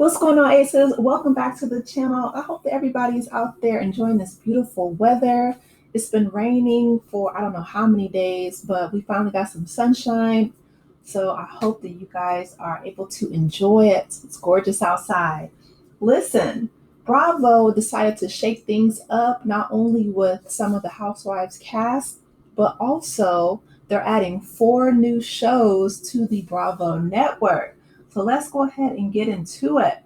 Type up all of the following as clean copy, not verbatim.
What's going on, Aces? Welcome back to the channel. I hope that everybody's out there enjoying this beautiful weather. It's been raining for I don't know how many days, but we finally got some sunshine. So I hope that you guys are able to enjoy it. It's gorgeous outside. Listen, Bravo decided to shake things up not only with some of the Housewives cast, but also they're adding 4 new shows to the Bravo network. So let's go ahead and get into it.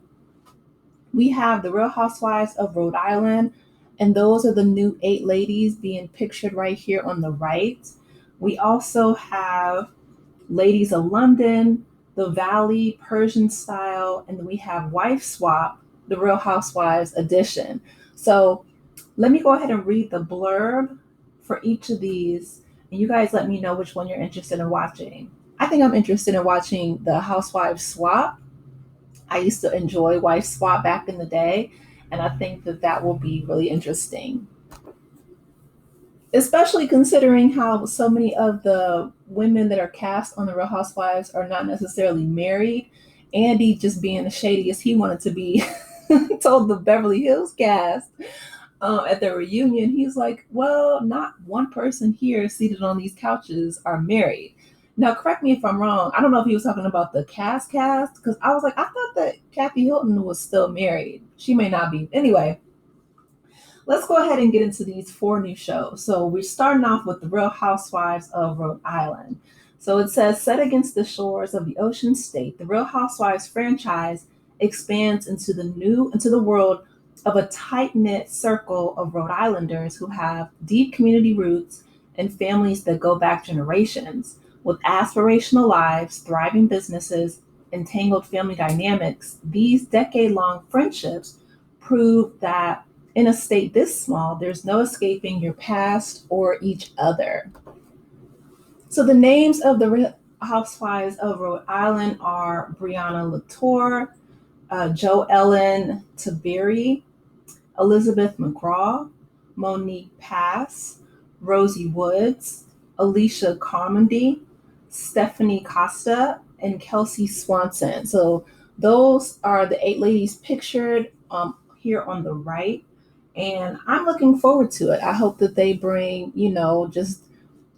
We have the Real Housewives of Rhode Island, and those are the new 8 ladies being pictured right here on the right. We also have Ladies of London, The Valley, Persian Style, and then we have Wife Swap, the Real Housewives edition. So let me go ahead and read the blurb for each of these, and you guys let me know which one you're interested in watching. I think I'm interested in watching the Housewives Swap. I used to enjoy Wife Swap back in the day, and I think that that will be really interesting, especially considering how so many of the women that are cast on the Real Housewives are not necessarily married. Andy just being the shady as he wanted to be told the Beverly Hills cast at their reunion, he's like, well, not one person here seated on these couches are married. Now, correct me if I'm wrong. I don't know if he was talking about the cast, because I was like, I thought that Kathy Hilton was still married. She may not be. Anyway, let's go ahead and get into these 4 new shows. So we're starting off with the Real Housewives of Rhode Island. So it says, set against the shores of the Ocean State, the Real Housewives franchise expands into the world of a tight-knit circle of Rhode Islanders who have deep community roots and families that go back generations. With aspirational lives, thriving businesses, and tangled family dynamics, these decade-long friendships prove that in a state this small, there's no escaping your past or each other. So the names of the Housewives of Rhode Island are Brianna Latour, Jo Ellen Taberi, Elizabeth McGraw, Monique Pass, Rosie Woods, Alicia Carmody, Stephanie Costa, and Kelsey Swanson. So those are the 8 ladies pictured here on the right. And I'm looking forward to it. I hope that they bring, just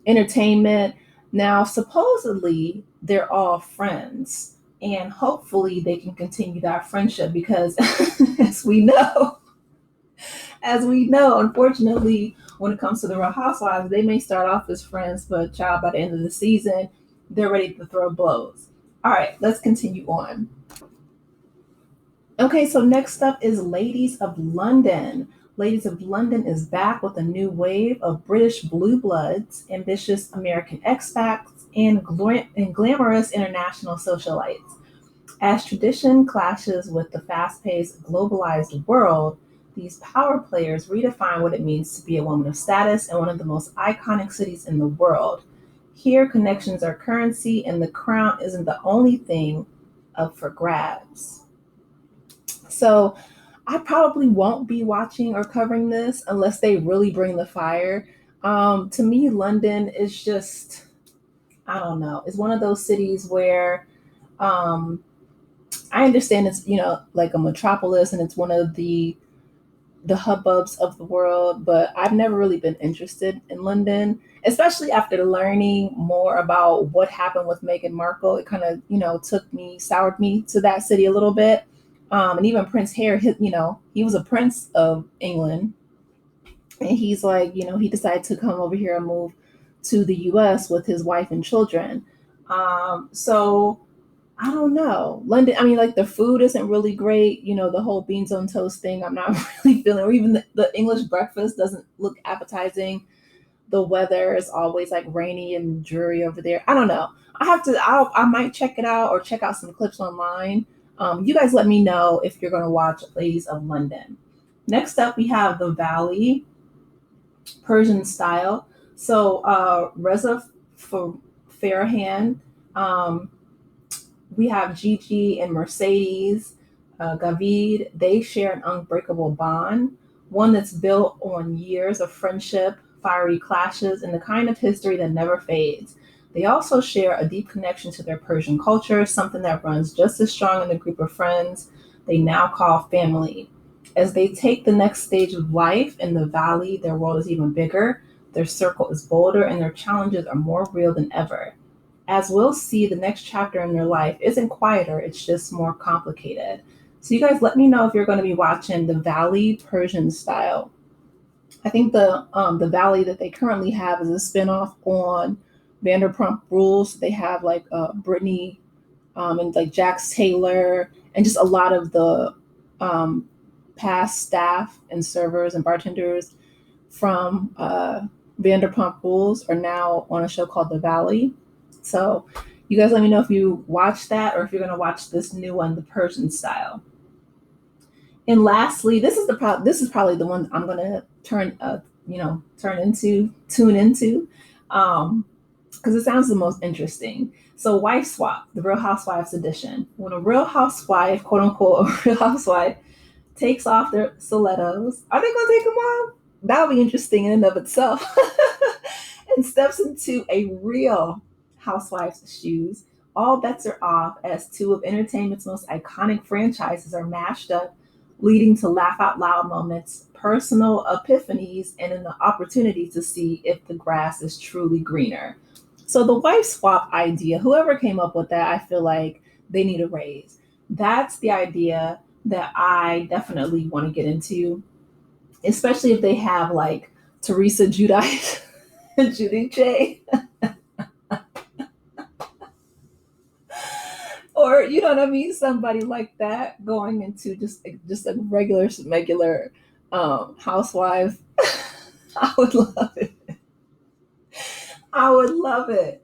entertainment. Now, supposedly, they're all friends. And hopefully, they can continue that friendship because, as we know, unfortunately, when it comes to the Real Housewives, they may start off as friends, but child, by the end of the season, they're ready to throw blows. All right, let's continue on. Okay, so next up is Ladies of London. Ladies of London is back with a new wave of British blue bloods, ambitious American expats, and glamorous international socialites. As tradition clashes with the fast paced, globalized world, these power players redefine what it means to be a woman of status in one of the most iconic cities in the world. Here, connections are currency, and the crown isn't the only thing up for grabs. So, I probably won't be watching or covering this unless they really bring the fire. To me, London is just, I don't know, it's one of those cities where um, I understand it's, like a metropolis and it's one of the hubbubs of the world, but I've never really been interested in London, especially after learning more about what happened with Meghan Markle. It kind of, soured me to that city a little bit. And even Prince Harry, he was a prince of England, and he's like, he decided to come over here and move to the U.S. with his wife and children. So I don't know. London, I mean, like the food isn't really great. The whole beans on toast thing, I'm not really feeling, or even the English breakfast doesn't look appetizing. The weather is always like rainy and dreary over there. I don't know. I might check it out or check out some clips online. You guys let me know if you're going to watch Ladies of London. Next up, we have The Valley, Persian Style. So, Reza Farhan, um, we have Gigi and Mercedes, Gavid. They share an unbreakable bond, one that's built on years of friendship, fiery clashes, and the kind of history that never fades. They also share a deep connection to their Persian culture, something that runs just as strong in a group of friends. they now call family. As they take the next stage of life in the valley, their world is even bigger, their circle is bolder, and their challenges are more real than ever. As we'll see, the next chapter in their life isn't quieter, it's just more complicated. So, you guys let me know if you're going to be watching the Valley Persian style. I think the Valley that they currently have is a spinoff on Vanderpump Rules. They have like Brittany and like Jax Taylor and just a lot of the um, past staff and servers and bartenders from Vanderpump Rules are now on a show called The Valley. So you guys let me know if you watch that or if you're going to watch this new one, the Persian style. And lastly, this is probably the one I'm going to tune into, because it sounds the most interesting. So, Wife Swap, the Real Housewives edition. When a real housewife, quote unquote, a real housewife takes off their stilettos, are they going to take them off? That'll be interesting in and of itself. And steps into a real housewife's shoes. All bets are off as two of entertainment's most iconic franchises are mashed up, leading to laugh out loud moments, personal epiphanies, and an opportunity to see if the grass is truly greener. So, the wife swap idea, whoever came up with that, I feel like they need a raise. That's the idea that I definitely want to get into, especially if they have like Teresa Judice and Judy J, or you know what I mean, somebody like that going into just a regular housewife. I would love it. I would love it.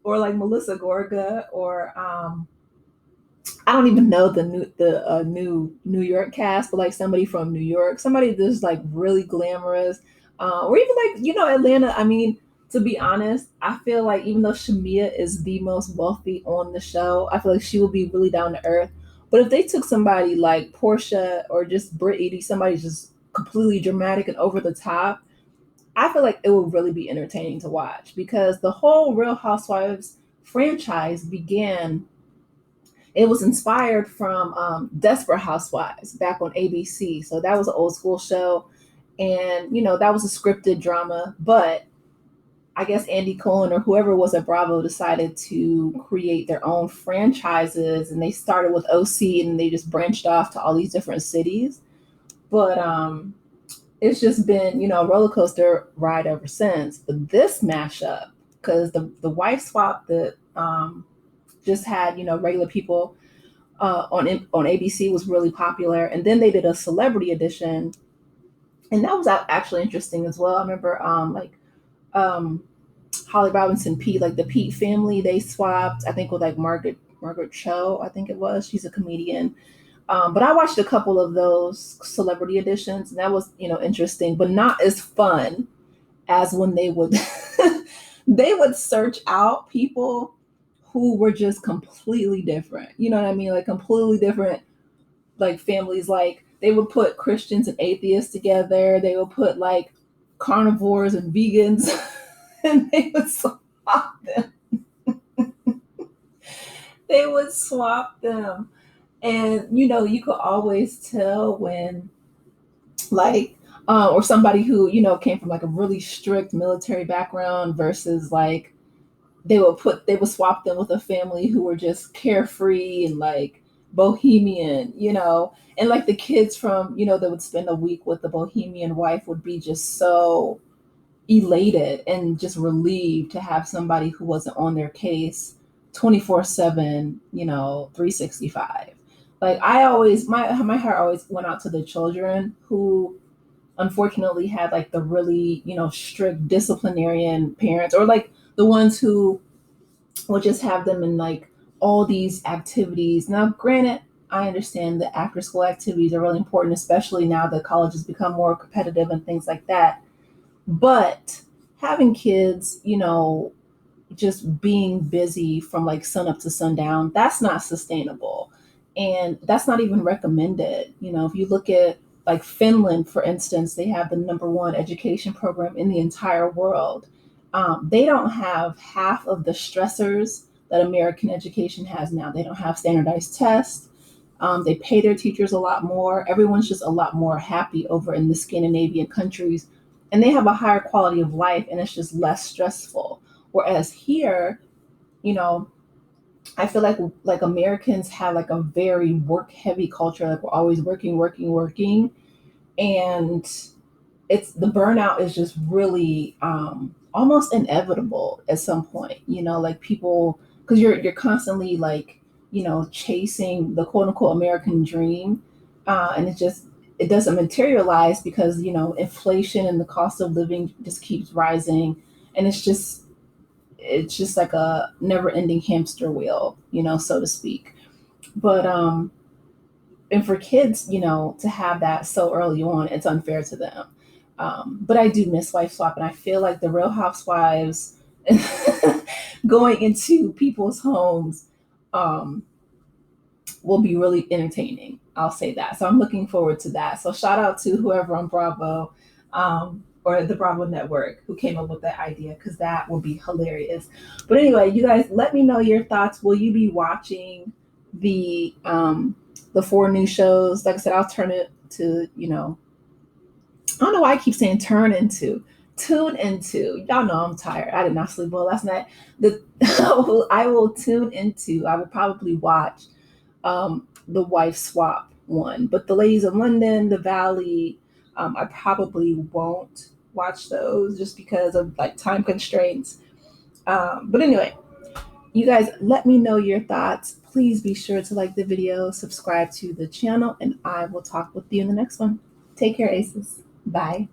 Or like Melissa Gorga, or I don't even know the new New York cast, but like somebody from New York, somebody that's like really glamorous, or even like Atlanta. I mean, to be honest, I feel like even though Shamia is the most wealthy on the show, I feel like she would be really down to earth. But if they took somebody like Portia or just Brittany, somebody just completely dramatic and over the top, I feel like it would really be entertaining to watch because the whole Real Housewives franchise began, it was inspired from Desperate Housewives back on ABC. So that was an old school show. And, that was a scripted drama. But I guess Andy Cohen or whoever was at Bravo decided to create their own franchises. And they started with OC and they just branched off to all these different cities. But it's just been, a roller coaster ride ever since. But this mashup, because the wife swap that just had, regular people on ABC was really popular. And then they did a celebrity edition. And that was actually interesting as well. I remember um, Holly Robinson Pete, like the Pete family, they swapped, I think with like Margaret Cho, I think it was. She's a comedian. But I watched a couple of those celebrity editions, and that was, interesting, but not as fun as when they would they would search out people who were just completely different. You know what I mean? Like completely different, like families. Like they would put Christians and atheists together. They would put like carnivores and vegans, and they would swap them. They would swap them. And you could always tell when like or somebody who came from like a really strict military background versus like they would swap them with a family who were just carefree and like bohemian, and like the kids from that would spend a week with the bohemian wife would be just so elated and just relieved to have somebody who wasn't on their case 24/7, 365. Like I always my heart always went out to the children who unfortunately had like the really, strict disciplinarian parents, or like the ones who would just have them in like all these activities. Now, granted, I understand that after school activities are really important, especially now that colleges become more competitive and things like that. But having kids, just being busy from like sun up to sundown, that's not sustainable. And that's not even recommended. If you look at like Finland, for instance, they have the number one education program in the entire world. They don't have half of the stressors that American education has now. They don't have standardized tests. They pay their teachers a lot more. Everyone's just a lot more happy over in the Scandinavian countries, and they have a higher quality of life, and it's just less stressful. Whereas here, you know, I feel like Americans have like a very work heavy culture. Like we're always working, working, working, and it's the burnout is just really almost inevitable at some point. Like people, because you're constantly like chasing the quote unquote American dream, and it doesn't materialize because inflation and the cost of living just keeps rising, and it's just like a never ending hamster wheel, so to speak. But and for kids, to have that so early on, it's unfair to them. But I do miss Wife Swap, and I feel like the Real Housewives going into people's homes um, will be really entertaining. I'll say that. So I'm looking forward to that. So shout out to whoever on Bravo or the Bravo Network who came up with that idea because that will be hilarious. But anyway, you guys, let me know your thoughts. Will you be watching the four new shows? Like I said, I'll turn it to I don't know why I keep saying turn into. Tune into. Y'all know I'm tired. I did not sleep well last night. The I will tune into. I will probably watch the Wife Swap one. But the Ladies of London, the Valley, I probably won't watch those just because of like time constraints. But anyway, you guys, let me know your thoughts. Please be sure to like the video, subscribe to the channel, and I will talk with you in the next one. Take care, Aces. Bye.